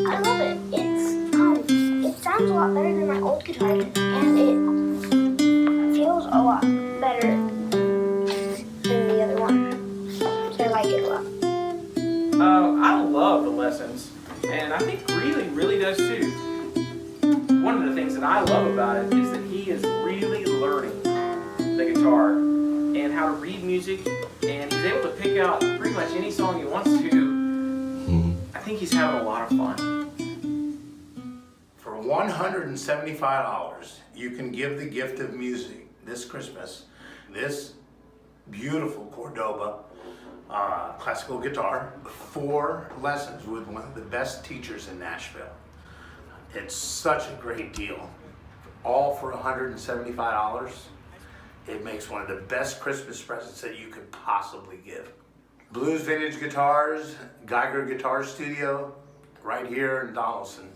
I love it. It sounds a lot better than my old guitar, and it feels a lot better than the other one. So I like it a lot. I love the lessons, and I think Greeley really does too. One of the things that I love about it is that he is really learning the guitar and how to read music, and he's able to pick out pretty much any song he wants to. I think he's having a lot of fun. For $175, you can give the gift of music this Christmas, this beautiful Cordoba classical guitar, 4 lessons with one of the best teachers in Nashville. It's such a great deal. All for $175. It makes one of the best Christmas presents that you could possibly give. Blues Vintage Guitars, Geiger Guitar Studio, right here in Donaldson.